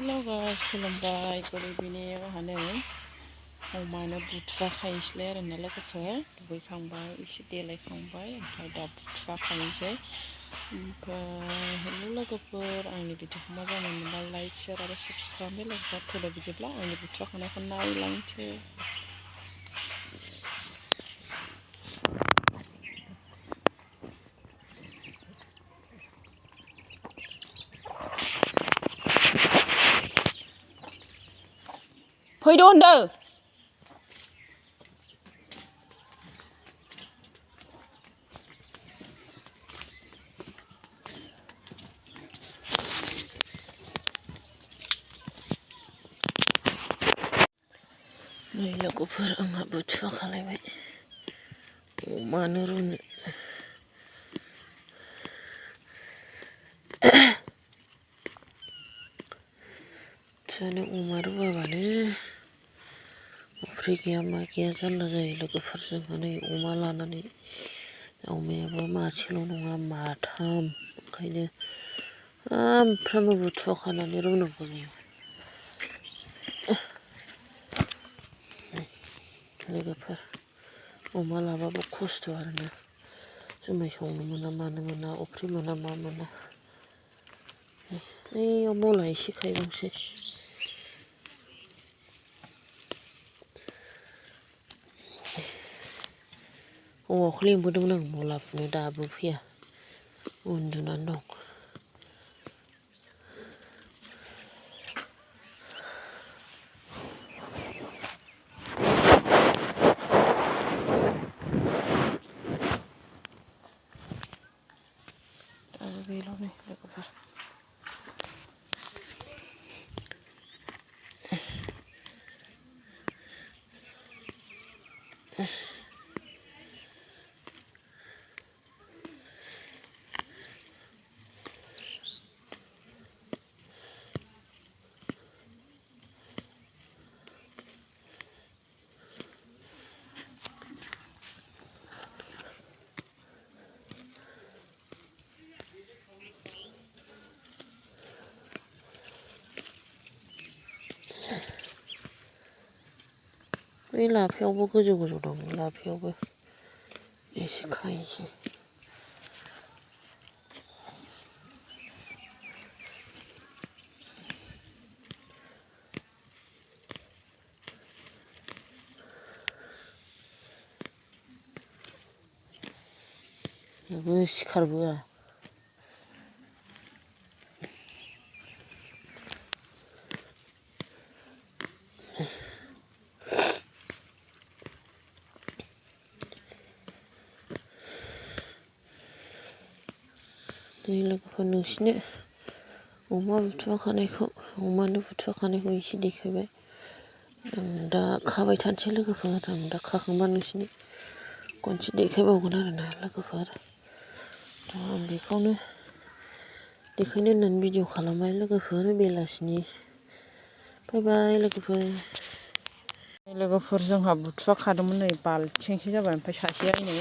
guys, खुलुमबाय गोरिबिनि हानै अमानो बुथुवा खायसैलाय आरो ना लोगोफोर दुगैखांबाय एसे देलायखांबाय ओमफ्राय दा बुथुवा खायसै ओमफ्राय हेल' लोगोफोर आंनि भिडिअखौ मोजां मोनोबा लाइक शेयार आरो साबस्क्राइब खालामदो लोगोफोर फैदो बिदिब्ला आंनि बुथुवा खानायखौ नायलांसै फैद' होनदों नै लोगोफोर आंहा बुथुवा खालायबाय अमानो रुनो जानो अमा रुवाबानो अफ्रि गैया मा गैया जारला जायो लोगोफोर जोंहा नै अमा लानानै अमायाबो मासेल' नङा माथाम ओंखायनो सानफ्रामबो बुथुवा खानानै रुनांगौ जायो लोगोफोर अमा लाबाबो खस्थ' आरोना जुमाय संनो मोना मानो मोना अफ्रि मोना मा मोना ओइयाव मला एसे खायबांसै हौवाखौ लिंबोदोंमोन आं मला फुनो दाबो फैया उन्दुनानै दं दाबो गैला नै लोगोफोर बै लाफायावबो गोजौ गोजौ दं लाफायावबो एसे खायसै बेबो सिखारबोआ नै लोगोफोर नोंसिनो अमा बुथुवा खानायखौ अमानो बुथुवा खानायखौ एसे देखायबाय आं दा खाबाय थानोसै लोगोफोर आं दा खाखांबा नोंसिनो खनसे देखायबावगोन आरोना लोगोफोर दा आं बेखौनो देखायनो होननानै भिडिअ खालामबाय लोगोफोर बेलासिनि बाय बाय लोगोफोर जोंहा बुथुवा खादोंमोन नै बाल्थिंसे जाबाय ओमफ्राय सासेया नै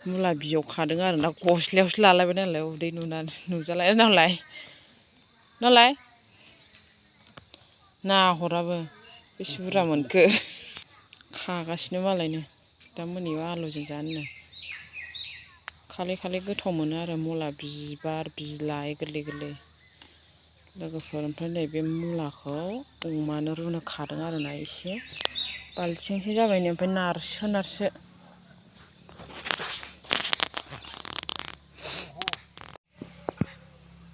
मुला बिजौ खादों आरो ना गस्लायावसो लालायबाय नालाय उदै नुजालाय नालाय नाहराबो बेसे बुरजा मोनखो खागासिनो मालायनो दा मोनायाव आलुजों जानो खाले खाले गोथाव मोनो आरो मुला बिबार बिलाइ गोरलै गोरलै लोगोफोर ओमफ्राय नैबे मुलाखौ अमानो रुनो खादों आरोना एसे बाल्थिंसे जाबाय नै ओमफ्राय नारसो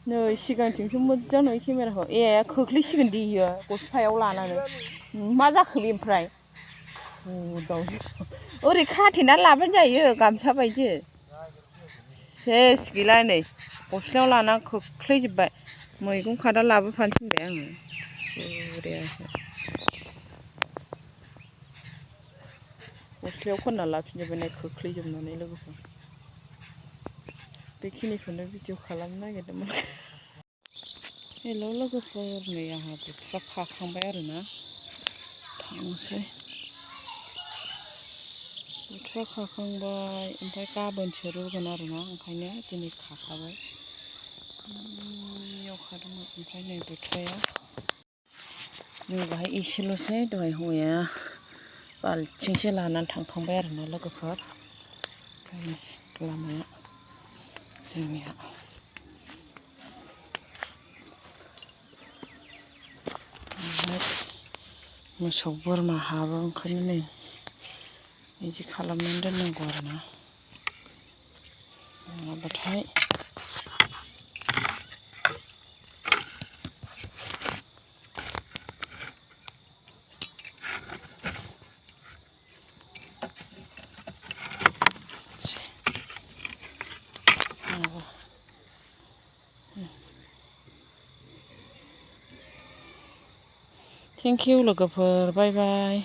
नै सिगांथिंसो मोजां नुयो केमेराखौ खोख्लैसिगोन दे इयो गस्लायाव लानानै मा जाखो बे ओमफ्राय ओरै खाथेनानै लाबानो जायो गामसा बायदि सेस गैला नै गस्लायाव लाना खोख्लैजोब्बाय मैगं खादा लाबोफानो थिनबाय आङो बुरैयासो गस्लायाव खनना लाफिनजोब्बाय खोख्लैजोबनानै लोगोफोर बेखिनिखौनो भिडिअ खालामनो नागिरदोंमोन हेल' लोगोफोर नै आंहा बुथुवा खाखांबाय आरोना थांसै बुथुवा खाखांबाय ओमफ्राय गाबोनसो रुगोन आरोना ओंखायनो दिनै खाखाबाय एवखादोंमोन ओमफ्राय नै बुथुवाया बाहाय एसेल'सै दहाय हौवाया बाल्थिंसे लानानै थांखांबाय आरोना लोगोफोर लामाया जोंनिया मोसौ बोरमा हाबो ओंखायनो नै बिदि खालामनानै दोननांगौ आरोना नङाबाथाय थेंक इउ लोगोफोर बाय बाय।